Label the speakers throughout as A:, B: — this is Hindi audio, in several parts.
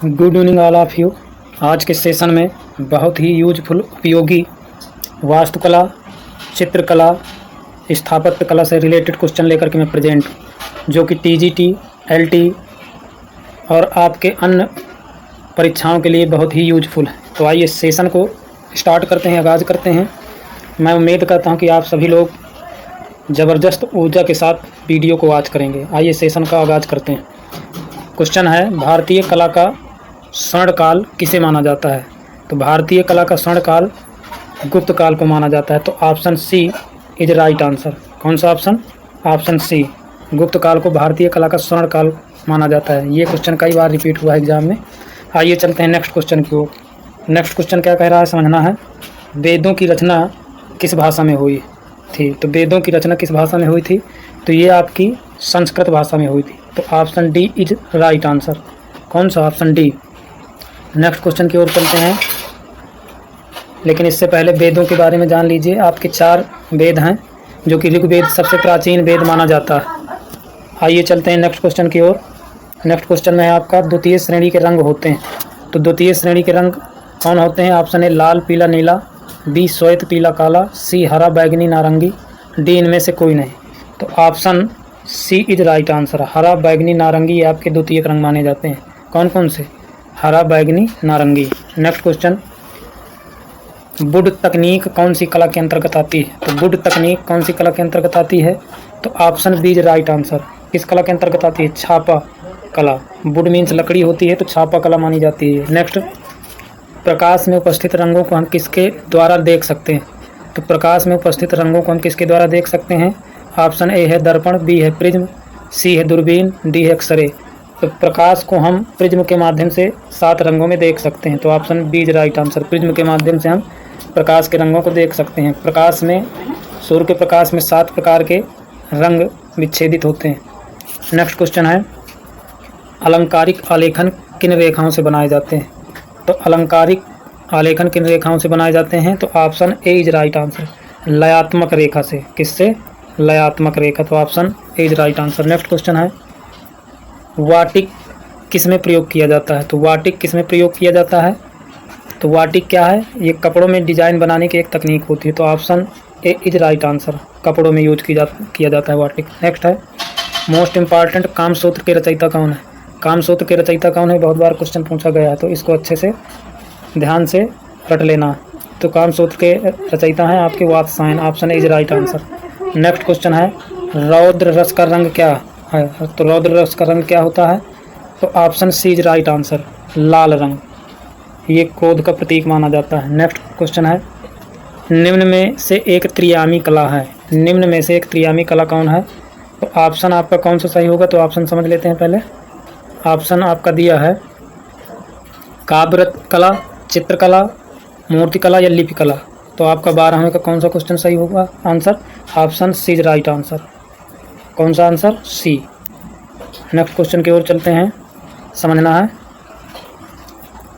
A: Good evening all of you. आज के सेशन में बहुत ही यूजफुल उपयोगी वास्तुकला, चित्रकला, स्थापत्य कला से रिलेटेड क्वेश्चन लेकर के मैं प्रेजेंट हूँ, जो कि टीजीटी, एलटी और आपके अन्य परीक्षाओं के लिए बहुत ही यूजफुल है। तो आइए सेशन को स्टार्ट करते हैं, आगाज़ करते हैं। मैं उम्मीद करता हूँ कि आप सभी लोग ज़बरदस्त ऊर्जा के साथ वीडियो को वॉच करेंगे। आइए सेशन का आगाज़ करते हैं। क्वेश्चन है, भारतीय कला का स्वर्णकाल किसे माना जाता है? तो भारतीय कला का स्वर्णकाल गुप्त काल को माना जाता है। तो option C is right answer. कौन सा ऑप्शन? ऑप्शन सी, गुप्त काल को भारतीय कला का स्वर्णकाल माना जाता है। ये क्वेश्चन कई बार रिपीट हुआ है एग्जाम में। आइए चलते हैं नेक्स्ट क्वेश्चन की ओर। नेक्स्ट क्वेश्चन क्या कह रहा है समझना है। वेदों की रचना किस भाषा में हुई थी? तो वेदों की रचना किस भाषा में हुई थी? तो ये आपकी संस्कृत भाषा में हुई थी। तो option D is right answer. कौन सा? Option D. नेक्स्ट क्वेश्चन की ओर चलते हैं, लेकिन इससे पहले वेदों के बारे में जान लीजिए। आपके 4 वेद हैं, जो कि ऋग्वेद सबसे प्राचीन वेद माना जाता है। आइए चलते हैं नेक्स्ट क्वेश्चन की ओर। नेक्स्ट क्वेश्चन में है आपका, द्वितीय श्रेणी के रंग होते हैं। तो द्वितीय श्रेणी के रंग कौन होते हैं? ऑप्शन ए लाल, पीला, नीला, बी श्वेत, पीला, काला, सी हरा, बैगनी, नारंगी, डी इनमें से कोई नहीं। तो option C is right answer. हरा, बैगनी, नारंगी ये आपके द्वितीय रंग माने जाते हैं। कौन कौन से? हरा, बैगनी, नारंगी। नेक्स्ट क्वेश्चन, वुड तकनीक कौन सी कला के अंतर्गत आती है? तो वुड तकनीक कौन सी कला के अंतर्गत आती है? तो option B is right answer. किस कला के अंतर्गत आती है? छापा कला। वुड मीन्स लकड़ी होती है, तो छापा कला मानी जाती है। नेक्स्ट, प्रकाश में उपस्थित रंगों को हम किसके द्वारा देख सकते हैं? तो प्रकाश में उपस्थित रंगों को हम किसके द्वारा देख सकते हैं? ऑप्शन ए है दर्पण, बी है प्रिज्म, सी है दूरबीन, डी है एक्सरे। तो प्रकाश को हम प्रिज्म के माध्यम से 7 रंगों में देख सकते हैं। तो option B is right answer. Prism के माध्यम से हम प्रकाश के रंगों को देख सकते हैं। प्रकाश में, सूर्य के प्रकाश में 7 प्रकार के रंग विच्छेदित होते हैं। नेक्स्ट क्वेश्चन है, अलंकारिक आलेखन किन रेखाओं से बनाए जाते हैं? तो अलंकारिक आलेखन किन रेखाओं से बनाए जाते हैं? तो option A is right answer. लयात्मक रेखा से। किससे? लयात्मक रेखा। तो option A is right answer. Next question है, वाटिक किस में प्रयोग किया जाता है? तो वाटिक किस में प्रयोग किया जाता है? तो वाटिक क्या है? ये कपड़ों में डिजाइन बनाने की एक तकनीक होती है। तो option A is right answer. कपड़ों में यूज किया जाता है वाटिक। नेक्स्ट है, मोस्ट इम्पॉर्टेंट कामसूत्र के रचयिता कौन है? कामसूत्र के रचयिता कौन है? बहुत बार क्वेश्चन पूछा गया है, तो इसको अच्छे से ध्यान से रट लेना। तो कामसूत्र के रचयिता हैं आपके Vatsyayan. Option A is right answer. Next question है, रौद्र रस का रंग क्या है? तो रौद्र रस का रंग क्या होता है? तो option C is right answer. लाल रंग। ये क्रोध का प्रतीक माना जाता है। नेक्स्ट क्वेश्चन है, निम्न में से एक त्रियामी कला है। निम्न में से एक त्रियामी कला कौन है? तो ऑप्शन आपका कौन सा सही होगा? तो ऑप्शन समझ लेते हैं पहले। ऑप्शन आपका दिया है काव्य कला, चित्रकला, मूर्तिकला या लिपि कला। तो आपका 12वें का कौन सा क्वेश्चन सही होगा answer? Option C is right answer. कौन सा आंसर? सी। नेक्स्ट क्वेश्चन की ओर चलते हैं, समझना है।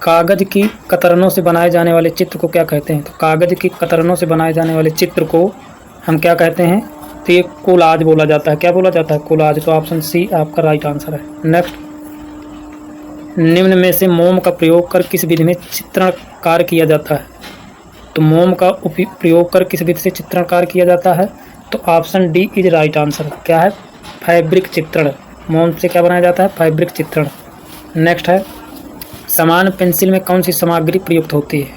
A: कागज की कतरनों से बनाए जाने वाले चित्र को क्या कहते हैं? तो कागज की कतरनों से बनाए जाने वाले चित्र को हम क्या कहते हैं? तो ये कोलाज बोला जाता है। क्या बोला जाता है? कोलाज। तो ऑप्शन सी आपका राइट आंसर है। नेक्स्ट, निम्न में से मोम का प्रयोग कर किस विधि में चित्रणकार किया जाता है? तो मोम का प्रयोग कर किस विधि से चित्रणकार किया जाता है? तो option D is right answer. क्या है? फैब्रिक चित्रण। मोम से क्या बनाया जाता है? फैब्रिक चित्रण। नेक्स्ट है, समान पेंसिल में कौन सी सामग्री प्रयुक्त होती है?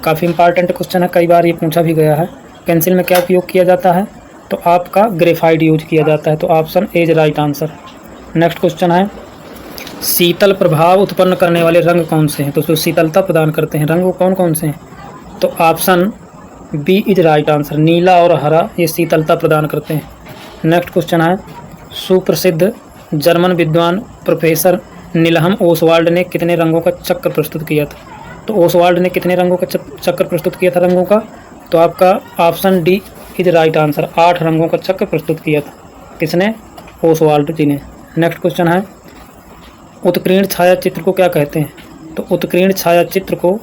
A: काफ़ी इंपॉर्टेंट क्वेश्चन है, कई बार ये पूछा भी गया है। पेंसिल में क्या उपयोग किया जाता है? तो आपका ग्रेफाइट यूज किया जाता है। तो option A is right answer. Next question है, शीतल प्रभाव उत्पन्न करने वाले रंग कौन से हैं? तो जो शीतलता प्रदान करते हैं रंग वो कौन कौन से हैं? तो option B is right answer. नीला और हरा ये शीतलता प्रदान करते हैं। नेक्स्ट क्वेश्चन है, सुप्रसिद्ध जर्मन विद्वान प्रोफेसर निलहम ओसवाल्ड ने कितने रंगों का चक्र प्रस्तुत किया था? तो ओसवाल्ड ने कितने रंगों का चक्र प्रस्तुत किया था रंगों का? तो आपका option D is right answer. 8 रंगों का चक्र प्रस्तुत किया था। किसने? ओसवाल्ड जी ने। नेक्स्ट क्वेश्चन है, उत्कीर्ण छाया चित्र को क्या कहते हैं? तो उत्कीर्ण छाया चित्र को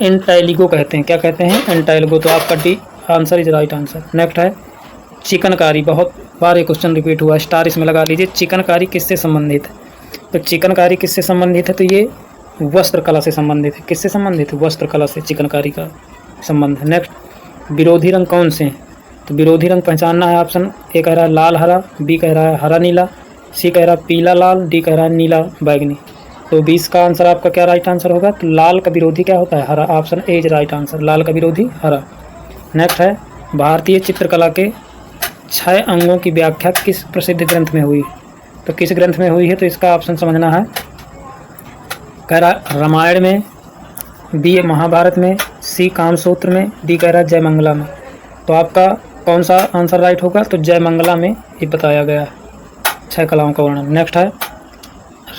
A: एंटाइलिगो कहते हैं। क्या कहते हैं? एंटाइलिगो। तो आपका D answer is right answer. Next है, चिकनकारी। बहुत बार ये क्वेश्चन रिपीट हुआ है, स्टार इसमें लगा लीजिए। चिकनकारी किससे संबंधित है? तो चिकनकारी किससे संबंधित है? तो ये वस्त्र कला से संबंधित है। किससे संबंधित है? वस्त्र कला से चिकनकारी का संबंध है। नेक्स्ट, विरोधी रंग कौन से हैं? तो विरोधी रंग पहचानना है। ऑप्शन ए कह रहा है लाल हरा, बी कह रहा है हरा नीला, सी कह रहा है पीला लाल, डी कह रहा है नीला बैगनी। तो 20 का आंसर आपका क्या राइट आंसर होगा? तो लाल का विरोधी क्या होता है? हरा। Option A is right answer, लाल का विरोधी हरा। नेक्स्ट है, भारतीय चित्रकला के 6 अंगों की व्याख्या किस प्रसिद्ध ग्रंथ में हुई? तो किस ग्रंथ में हुई है? तो इसका ऑप्शन समझना है। कह रहा है रामायण में, बी महाभारत में, सी कामसूत्र में, डी कह रहा है जयमंगला में। तो आपका कौन सा आंसर राइट होगा? तो जयमंगला में ये बताया गया है 6 कलाओं का वर्णन। नेक्स्ट है,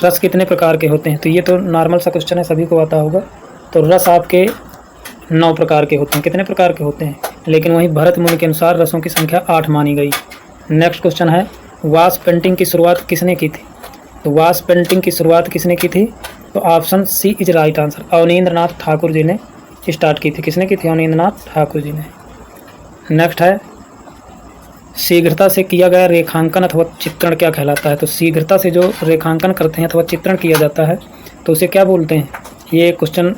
A: रस कितने प्रकार के होते हैं? तो ये तो नॉर्मल सा क्वेश्चन है, सभी को आता होगा। तो रस आपके 9 प्रकार के होते हैं। कितने प्रकार के होते हैं? लेकिन वहीं भरत मुनि के अनुसार रसों की संख्या 8 मानी गई। नेक्स्ट क्वेश्चन है, वास पेंटिंग की शुरुआत किसने की थी? तो वास पेंटिंग की शुरुआत किसने की थी? तो option C is right answer, Abanindranath Thakur ji ने स्टार्ट की थी। किसने की थी? अवनींद्रनाथ ठाकुर जी ने। नेक्स्ट है, शीघ्रता से किया गया रेखांकन अथवा चित्रण क्या कहलाता है? तो शीघ्रता से जो रेखांकन करते हैं अथवा चित्रण किया जाता है तो उसे क्या बोलते हैं? ये क्वेश्चन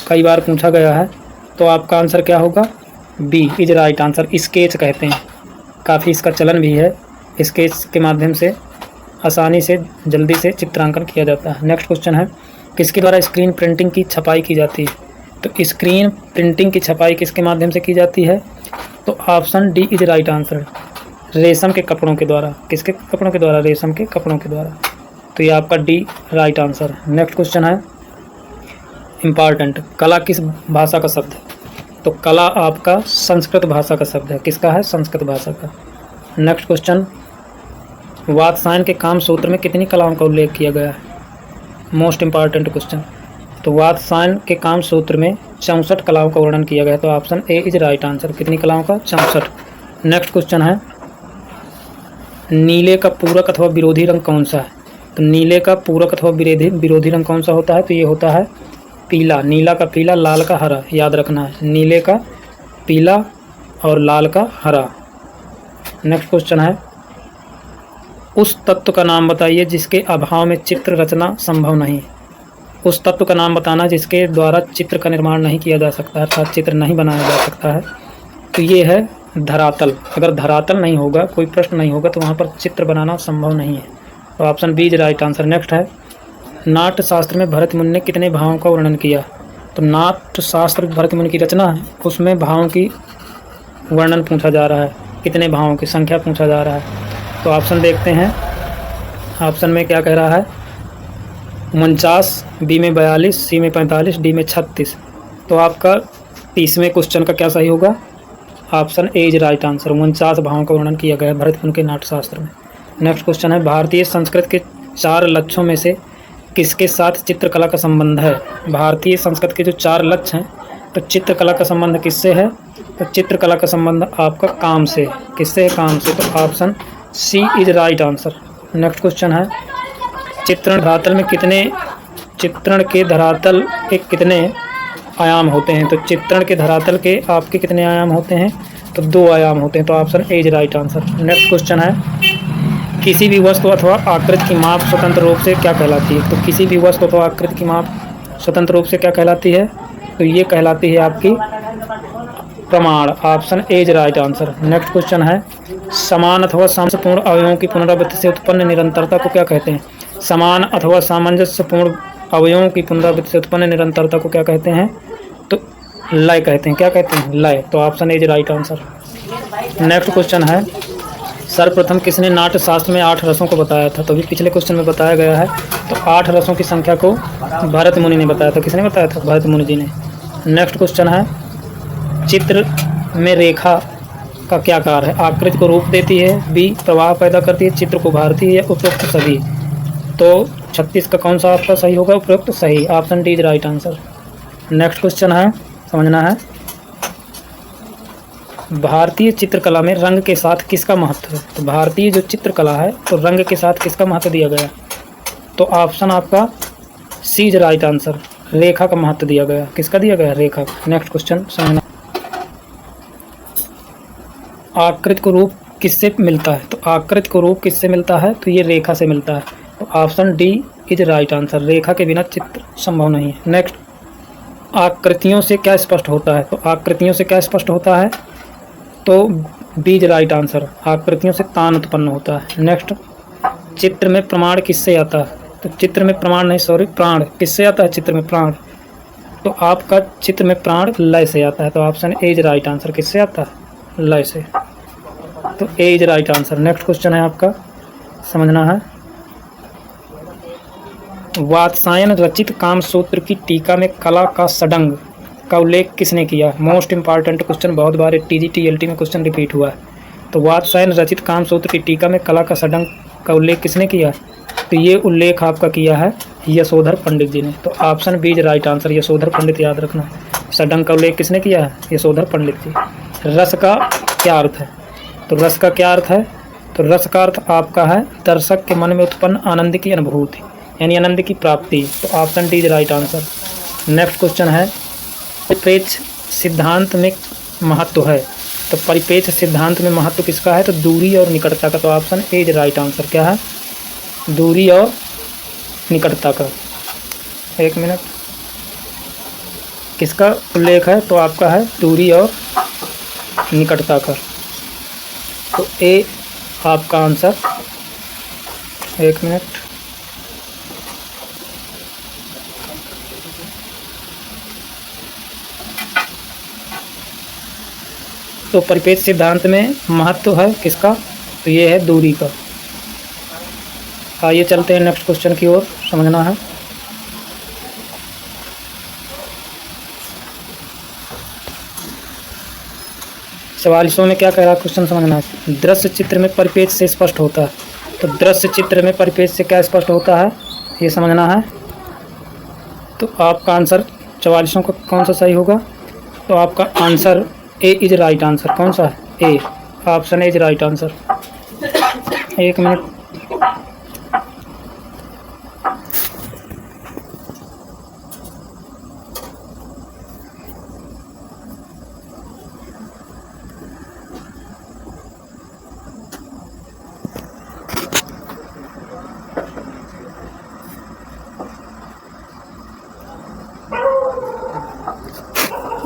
A: कई बार पूछा गया है। तो आपका आंसर क्या होगा? B is right answer, sketch कहते हैं। काफ़ी इसका चलन भी है। स्केच के माध्यम से आसानी से जल्दी से चित्रांकन किया जाता है। नेक्स्ट क्वेश्चन है, किसके द्वारा स्क्रीन प्रिंटिंग की छपाई की जाती है? तो स्क्रीन प्रिंटिंग की छपाई किसके माध्यम से की जाती है? तो option D is right answer, रेशम के कपड़ों के द्वारा। किसके कपड़ों के द्वारा? रेशम के कपड़ों के द्वारा। तो ये आपका D right answer. Next question है इम्पॉर्टेंट, कला किस भाषा का शब्द है? तो कला आपका संस्कृत भाषा का शब्द है। किसका है? संस्कृत भाषा का। नेक्स्ट क्वेश्चन, वात्सायन के काम सूत्र में कितनी कलाओं का उल्लेख किया गया है? Most important question. तो वात्सायन के काम सूत्र में 64 कलाओं का वर्णन किया गया है। तो option A is right answer, कितनी कलाओं का? 64। नेक्स्ट क्वेश्चन है, नीले का पूरक अथवा विरोधी रंग कौन सा है? तो नीले का पूरक अथवा विरोधी रंग कौन सा होता है? तो ये होता है पीला। नीला का पीला, लाल का हरा, याद रखना है। नीले का पीला और लाल का हरा। नेक्स्ट क्वेश्चन है, उस तत्व का नाम बताइए जिसके अभाव में चित्र रचना संभव नहीं। उस तत्व का नाम बताना जिसके द्वारा चित्र का निर्माण नहीं किया जा सकता, अर्थात चित्र नहीं बनाया जा सकता है। तो ये है धरातल। अगर धरातल नहीं होगा, कोई प्रश्न नहीं होगा, तो वहाँ पर चित्र बनाना संभव नहीं है। तो option B is right answer. Next है, नाट्य शास्त्र में भरत मुनि ने कितने भावों का वर्णन किया? तो नाट्य शास्त्र भरत मुनि की रचना है, उसमें भावों की वर्णन पूछा जा रहा है। कितने भावों की संख्या पूछा जा रहा है। तो ऑप्शन देखते हैं। ऑप्शन में क्या कह रहा है? 49, बी में 42, सी में 45, डी में 36। तो आपका 30वें क्वेश्चन का क्या सही होगा? Option A is right answer, 49 भावों का वर्णन किया गया है भरत मुनि के नाट्यशास्त्र में। नेक्स्ट क्वेश्चन है, भारतीय संस्कृत के 4 लक्ष्यों में से किसके साथ चित्रकला का संबंध है? भारतीय संस्कृत के जो 4 लक्ष्य हैं, तो चित्रकला का संबंध किससे है? तो चित्रकला का संबंध आपका काम से। किससे है? काम से। तो option C is right answer. Next question है, चित्रण के धरातल के कितने आयाम होते हैं? तो चित्रण के धरातल के आपके कितने आयाम होते हैं? तो 2 आयाम होते हैं। तो option A is right answer. Next question है, किसी भी वस्तु अथवा आकृति की माप स्वतंत्र रूप से क्या कहलाती है? तो किसी भी वस्तु अथवा आकृति की माप स्वतंत्र रूप से क्या कहलाती है? तो ये कहलाती है आपकी प्रमाण। Option A is right answer. Next question है, समान अथवा सामंजस्यपूर्ण अवयवों की पुनरावृत्ति से उत्पन्न निरंतरता को क्या कहते हैं? समान अथवा सामंजस्यपूर्ण अवयवों की पुनरावृत्ति से उत्पन्न निरंतरता को क्या कहते हैं? तो लय कहते हैं। क्या कहते हैं? लय। तो option A is right answer. Next question है, सर्वप्रथम किसने नाट्य शास्त्र में 8 रसों को बताया था? तो अभी पिछले क्वेश्चन में बताया गया है। तो 8 रसों की संख्या को भरत मुनि ने बताया था। किसने बताया था? भरत मुनि जी ने। नेक्स्ट क्वेश्चन है, चित्र में रेखा का क्या कार्य है? आकृति को रूप देती है, बी प्रवाह पैदा करती है, चित्र को उभारती है, या उपरोक्त सभी। तो 36 का कौन सा आपका सही होगा? उपरोक्त सही। Option D is right answer. Next question है, समझना है, भारतीय चित्रकला में रंग के साथ किसका महत्व है? तो भारतीय जो चित्रकला है, तो रंग के साथ किसका महत्व दिया गया? तो ऑप्शन आपका सी इज राइट आंसर, रेखा का महत्व दिया गया। किसका दिया गया? रेखा। नेक्स्ट क्वेश्चन समझना, आकृति को रूप किससे मिलता है? तो आकृति को रूप किससे मिलता है? तो ये रेखा से मिलता है। तो option D is right answer. रेखा के बिना चित्र संभव नहीं है। नेक्स्ट, आकृतियों से क्या स्पष्ट होता है? तो आकृतियों से क्या स्पष्ट होता है? तो बी इज राइट आंसर। आकृतियों से तान उत्पन्न होता है। नेक्स्ट, चित्र में प्रमाण किससे आता है? तो चित्र में प्रमाण नहीं, सॉरी, प्राण किससे आता है? चित्र में प्राण। तो आपका चित्र में प्राण लय से आता है। तो option A is right answer. किससे आता है? लय से। तो A is right answer. Next question है आपका, समझना है। वात्सायन रचित कामसूत्र की टीका में कला का षडंग का उल्लेख किसने किया? मोस्ट इंपॉर्टेंट क्वेश्चन, बहुत बार TGT-LT में क्वेश्चन रिपीट हुआ है। तो वात्सायन रचित कामसूत्र की टीका में कला का षडंग का उल्लेख किसने किया? तो ये उल्लेख आपका किया है यशोधर पंडित जी ने। तो option B is right answer. Yashodhar Pandit याद रखना। षडंग का उल्लेख किसने किया है? यशोधर पंडित जी। रस का क्या अर्थ है? तो रस का क्या अर्थ है? तो रस का अर्थ आपका है दर्शक के मन में उत्पन्न आनंद की अनुभूति, यानी आनंद की प्राप्ति। तो option D is right answer. Next question है, परिपेक्ष सिद्धांत में महत्व है। तो परिपेक्ष सिद्धांत में महत्व किसका है? तो दूरी और निकटता का। तो option A is right answer. क्या है? दूरी और निकटता का। एक मिनट, किसका उल्लेख है? तो आपका है दूरी और निकटता का। तो ए आपका आंसर। एक मिनट, तो परिपेक्ष सिद्धांत में महत्व है किसका? तो ये है दूरी का। आइए चलते हैं नेक्स्ट क्वेश्चन की ओर, समझना है। सवालियों में क्या कह रहा है क्वेश्चन, समझना है। दृश्य चित्र में परिपेक्ष से स्पष्ट होता है। तो दृश्य चित्र में परिपेक्ष से क्या स्पष्ट होता है, ये समझना है। तो आपका आंसर 44 का कौन सा सही होगा? तो आपका answer A is right answer. कौन सा है? A. Option A is right answer. एक मिनट,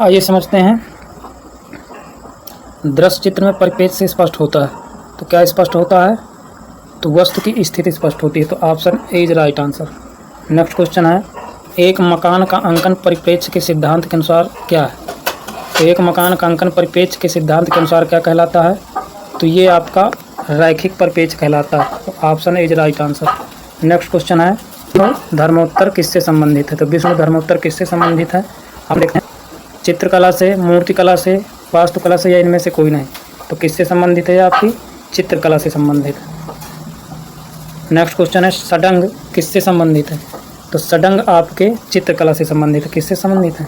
A: आइए समझते हैं। दृश्य चित्र में परिपेक्ष से स्पष्ट होता है। तो क्या स्पष्ट होता है? तो वस्तु की स्थिति स्पष्ट होती है। तो option A is right answer. Next question है, एक मकान का अंकन परिप्रेक्ष्य के सिद्धांत के अनुसार क्या है? तो एक मकान का अंकन परिप्रेक्ष्य के सिद्धांत के अनुसार क्या कहलाता है? तो ये आपका रैखिक परिप्रेक्ष्य कहलाता है। तो option A is right answer. Next question है, तो धर्मोत्तर किससे संबंधित है? तो विष्णु धर्मोत्तर किससे संबंधित है? आप देखते हैं, चित्रकला से, मूर्तिकला से, वास्तुकला से, या इनमें से कोई नहीं। तो किससे संबंधित है? आपकी चित्रकला से संबंधित है। नेक्स्ट क्वेश्चन है, षडंग किससे संबंधित है? तो षडंग आपके चित्रकला से संबंधित है। किससे संबंधित है?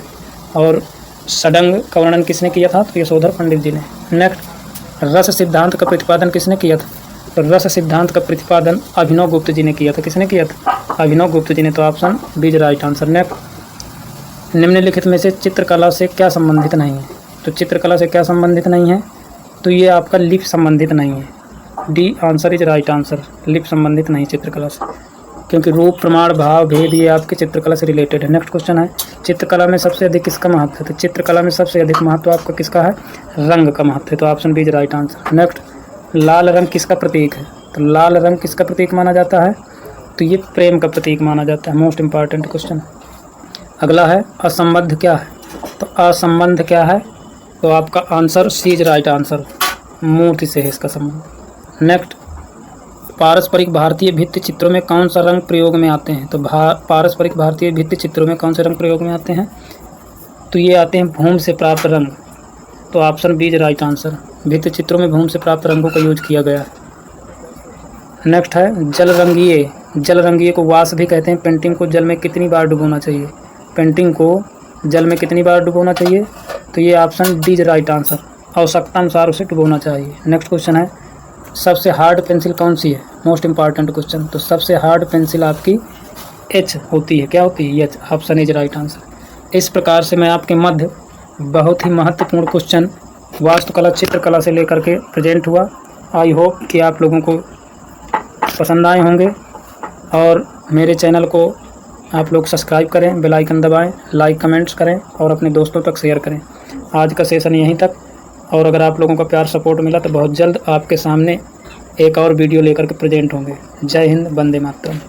A: और षडंग का वर्णन किसने किया था? तो यशोधर पंडित जी ने। नेक्स्ट, रस सिद्धांत का प्रतिपादन किसने किया था? तो रस सिद्धांत का प्रतिपादन अभिनव गुप्त जी ने किया था। किसने किया था? अभिनव गुप्त जी ने। तो option B is right answer. Next, निम्नलिखित में से चित्रकला से क्या संबंधित नहीं है? तो चित्रकला से क्या संबंधित नहीं है? तो ये आपका लिप संबंधित नहीं है। D answer is right answer. Lip संबंधित नहीं चित्रकला से, क्योंकि रूप, प्रमाण, भाव, भेद ये आपके चित्रकला से रिलेटेड है। नेक्स्ट क्वेश्चन है, चित्रकला में सबसे अधिक किसका महत्व है? तो चित्रकला में सबसे अधिक महत्व आपका किसका है? रंग का महत्व है। तो option B is right answer. Next, लाल रंग किसका प्रतीक है? तो लाल रंग किसका प्रतीक माना जाता है? तो ये प्रेम का प्रतीक माना जाता है। Most important question. अगला है, असंबद्ध क्या है? तो असंबंध क्या है? तो आपका answer C is right answer. मूर्ति से है इसका संबंध। नेक्स्ट, पारस्परिक भारतीय भित्ति चित्रों में कौन सा रंग प्रयोग में आते हैं? तो पारस्परिक भारतीय भित्ति चित्रों में कौन से रंग प्रयोग में आते हैं? तो ये आते हैं भूमि से प्राप्त रंग। तो option B is right answer. भित्ति चित्रों में भूमि से प्राप्त रंगों का यूज किया गया है। नेक्स्ट है, जल रंगीय। जल रंगीय को वास भी कहते हैं। पेंटिंग को जल में कितनी बार डुबोना चाहिए? पेंटिंग को जल में कितनी बार डुबोना चाहिए? तो ये option D is right answer. आवश्यकता अनुसार उसे डुबोना चाहिए। नेक्स्ट क्वेश्चन है, सबसे हार्ड पेंसिल कौन सी है? Most important question. तो सबसे हार्ड पेंसिल आपकी एच होती है। क्या होती है? H. Option is right answer. इस प्रकार से मैं आपके मध्य बहुत ही महत्वपूर्ण क्वेश्चन वास्तुकला, चित्रकला से लेकर के प्रेजेंट हुआ। आई होप कि आप लोगों को पसंद आए होंगे और मेरे चैनल को आप लोग सब्सक्राइब करें, बेल आइकन दबाएं, लाइक कमेंट्स करें और अपने दोस्तों तक शेयर करें। आज का सेशन यहीं तक, और अगर आप लोगों का प्यार सपोर्ट मिला तो बहुत जल्द आपके सामने एक और वीडियो लेकर के प्रेजेंट होंगे। जय हिंद, वंदे मातरम।